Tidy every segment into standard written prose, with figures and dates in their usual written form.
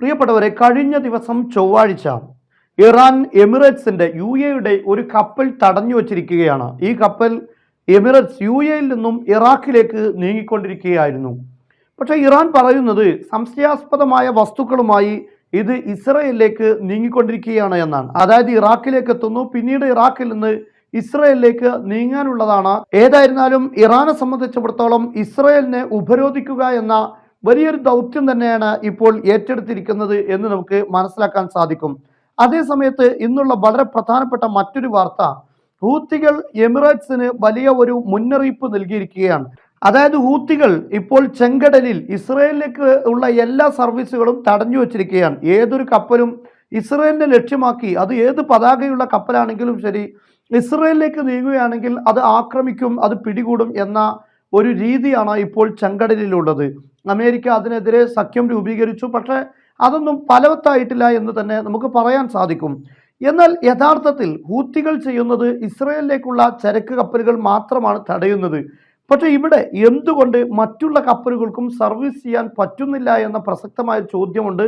പ്രിയപ്പെട്ടവരെ, കഴിഞ്ഞ ദിവസം ചൊവ്വാഴ്ച ഇറാൻ എമിറേറ്റ്സിന്റെ യുടെ ഒരു കപ്പൽ തടഞ്ഞു വച്ചിരിക്കുകയാണ്. ഈ കപ്പൽ എമിറേറ്റ്സ് യിൽ നിന്നും ഇറാഖിലേക്ക് നീങ്ങിക്കൊണ്ടിരിക്കുകയായിരുന്നു. പക്ഷേ ഇറാൻ പറയുന്നത് സംശയാസ്പദമായ വസ്തുക്കളുമായി ഇത് ഇസ്രയേലിലേക്ക് നീങ്ങിക്കൊണ്ടിരിക്കുകയാണ് എന്നാണ്. അതായത് ഇറാഖിലേക്ക് എത്തുന്നു, പിന്നീട് ഇറാഖിൽ നിന്ന് ഇസ്രയേലിലേക്ക് നീങ്ങാനുള്ളതാണ്. ഏതായിരുന്നാലും ഇറാനെ സംബന്ധിച്ചിടത്തോളം ഇസ്രയേലിനെ ഉപരോധിക്കുക എന്ന വലിയൊരു ദൗത്യം തന്നെയാണ് ഇപ്പോൾ ഏറ്റെടുത്തിരിക്കുന്നത് എന്ന് നമുക്ക് മനസ്സിലാക്കാൻ സാധിക്കും. അതേസമയത്ത് ഇന്നുള്ള വളരെ പ്രധാനപ്പെട്ട മറ്റൊരു വാർത്ത, ഹൂത്തികൾ എമിറേറ്റ്സിന് വലിയ ഒരു മുന്നറിയിപ്പ് നൽകിയിരിക്കുകയാണ്. അതായത് ഹൂത്തികൾ ഇപ്പോൾ ചെങ്കടലിൽ ഇസ്രയേലിലേക്ക് ഉള്ള എല്ലാ സർവീസുകളും തടഞ്ഞു വച്ചിരിക്കുകയാണ്. ഏതൊരു കപ്പലും ഇസ്രയേലിനെ ലക്ഷ്യമാക്കി, അത് ഏത് പതാകയുള്ള കപ്പലാണെങ്കിലും ശരി, ഇസ്രയേലിലേക്ക് നീങ്ങുകയാണെങ്കിൽ അത് ആക്രമിക്കും, അത് പിടികൂടും എന്ന ഒരു രീതിയാണ് ഇപ്പോൾ ചെങ്കടലിലുള്ളത്. അമേരിക്ക അതിനെതിരെ സഖ്യം രൂപീകരിച്ചു. പക്ഷേ അതൊന്നും ഫലവത്തായിട്ടില്ല എന്ന് തന്നെ നമുക്ക് പറയാൻ സാധിക്കും. എന്നാൽ യഥാർത്ഥത്തിൽ ഹൂത്തികൾ ചെയ്യുന്നത് ഇസ്രയേലിലേക്കുള്ള ചരക്ക് കപ്പലുകൾ മാത്രമാണ് തടയുന്നത്. പക്ഷേ ഇവിടെ എന്തുകൊണ്ട് മറ്റുള്ള കപ്പലുകൾക്കും സർവീസ് ചെയ്യാൻ പറ്റുന്നില്ല എന്ന പ്രസക്തമായ ചോദ്യമുണ്ട്.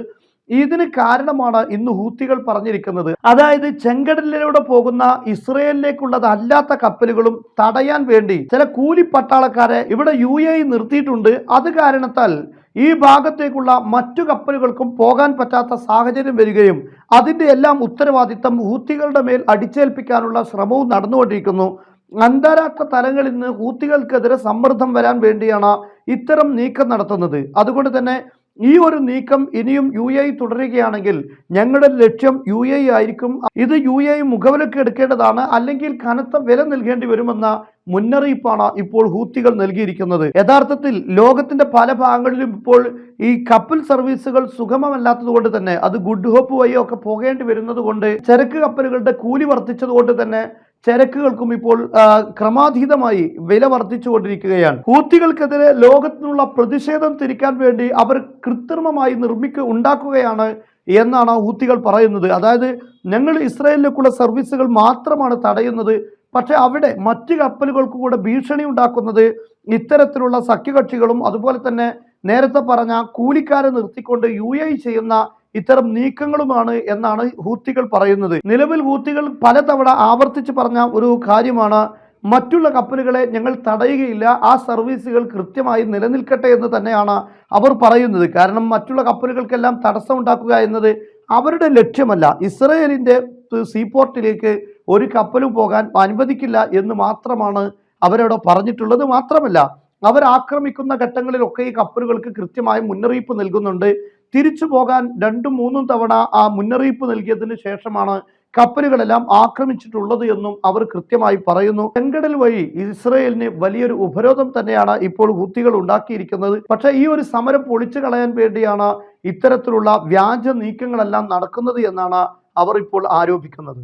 ഇതിന് കാരണമാണ് ഇന്ന് ഹൂത്തികൾ പറഞ്ഞിരിക്കുന്നത്. അതായത് ചെങ്കടലിലൂടെ പോകുന്ന ഇസ്രയേലിലേക്കുള്ളതല്ലാത്ത കപ്പലുകളും തടയാൻ വേണ്ടി ചില കൂലി പട്ടാളക്കാരെ ഇവിടെ നിർത്തിയിട്ടുണ്ട്. അത് കാരണത്താൽ ഈ ഭാഗത്തേക്കുള്ള മറ്റു കപ്പലുകൾക്കും പോകാൻ പറ്റാത്ത സാഹചര്യം വരികയും അതിൻ്റെ എല്ലാം ഉത്തരവാദിത്തം ഹൂത്തികളുടെ മേൽ അടിച്ചേൽപ്പിക്കാനുള്ള ശ്രമവും നടന്നുകൊണ്ടിരിക്കുന്നു. അന്താരാഷ്ട്ര തലങ്ങളിൽ നിന്ന് ഹൂത്തികൾക്കെതിരെ സമ്മർദ്ദം വരാൻ വേണ്ടിയാണ് ഇത്തരം നീക്കം നടത്തുന്നത്. അതുകൊണ്ട് തന്നെ ഈ ഒരു നീക്കം ഇനിയും തുടരുകയാണെങ്കിൽ ഞങ്ങളുടെ ലക്ഷ്യം ആയിരിക്കും. ഇത് മുഖവിലക്ക് എടുക്കേണ്ടതാണ്, അല്ലെങ്കിൽ കനത്ത വില നൽകേണ്ടി വരുമെന്ന മുന്നറിയിപ്പാണ് ഇപ്പോൾ ഹൂത്തികൾ നൽകിയിരിക്കുന്നത്. യഥാർത്ഥത്തിൽ ലോകത്തിന്റെ പല ഭാഗങ്ങളിലും ഇപ്പോൾ ഈ കപ്പൽ സർവീസുകൾ സുഗമമല്ലാത്തത് കൊണ്ട് തന്നെ, അത് ഗുഡ് ഹോപ്പ് വഴി ഒക്കെ പോകേണ്ടി വരുന്നത് കൊണ്ട്, ചരക്ക് കപ്പലുകളുടെ കൂലി വർദ്ധിച്ചത് കൊണ്ട് തന്നെ ചരക്കുകൾക്കും ഇപ്പോൾ ക്രമാതീതമായി വില വർദ്ധിച്ചുകൊണ്ടിരിക്കുകയാണ്. ഹൂത്തികൾക്കെതിരെ ലോകത്തിനുള്ള പ്രതിഷേധം തിരിക്കാൻ വേണ്ടി അവർ കൃത്രിമമായി ഉണ്ടാക്കുകയാണ് എന്നാണ് ഹൂത്തികൾ പറയുന്നത്. അതായത് ഞങ്ങൾ ഇസ്രായേലിലേക്കുള്ള സർവീസുകൾ മാത്രമാണ് തടയുന്നത്, പക്ഷെ അവിടെ മറ്റ് കപ്പലുകൾക്ക് കൂടെ ഭീഷണി ഉണ്ടാക്കുന്നത് ഇത്തരത്തിലുള്ള സഖ്യകക്ഷികളും അതുപോലെ തന്നെ നേരത്തെ പറഞ്ഞ കൂലിക്കാരെ നിർത്തിക്കൊണ്ട് ചെയ്യുന്ന ഇത്തരം നീക്കങ്ങളുമാണ് എന്നാണ് ഹൂത്തികൾ പറയുന്നത്. നിലവിൽ ഹൂത്തികൾ പലതവണ ആവർത്തിച്ച് പറഞ്ഞ ഒരു കാര്യമാണ്, മറ്റുള്ള കപ്പലുകളെ ഞങ്ങൾ തടയുകയില്ല, ആ സർവീസുകൾ കൃത്യമായി നിലനിൽക്കട്ടെ എന്ന് തന്നെയാണ് അവർ പറയുന്നത്. കാരണം മറ്റുള്ള കപ്പലുകൾക്കെല്ലാം തടസ്സമുണ്ടാക്കുക എന്നത് അവരുടെ ലക്ഷ്യമല്ല. ഇസ്രയേലിൻ്റെ സീപോർട്ടിലേക്ക് ഒരു കപ്പലും പോകാൻ അനുവദിക്കില്ല എന്ന് മാത്രമാണ് അവരവിടെ പറഞ്ഞിട്ടുള്ളത്. മാത്രമല്ല അവർ ആക്രമിക്കുന്ന ഘട്ടങ്ങളിലൊക്കെ ഈ കപ്പലുകൾക്ക് കൃത്യമായ മുന്നറിയിപ്പ് നൽകുന്നുണ്ട്. തിരിച്ചു പോകാൻ 2-3 തവണ ആ മുന്നറിയിപ്പ് നൽകിയതിന് ശേഷമാണ് കപ്പലുകളെല്ലാം ആക്രമിച്ചിട്ടുള്ളത് എന്നും അവർ കൃത്യമായി പറയുന്നു. ചെങ്കടൽ വഴി ഇസ്രയേലിന് വലിയൊരു ഉപരോധം തന്നെയാണ് ഇപ്പോൾ ഹൂത്തികൾ ഉണ്ടാക്കിയിരിക്കുന്നത്. പക്ഷേ ഈ ഒരു സമരം പൊളിച്ചു കളയാൻ വേണ്ടിയാണ് ഇത്തരത്തിലുള്ള വ്യാജ നീക്കങ്ങളെല്ലാം നടക്കുന്നത് എന്നാണ് അവർ ഇപ്പോൾ ആരോപിക്കുന്നത്.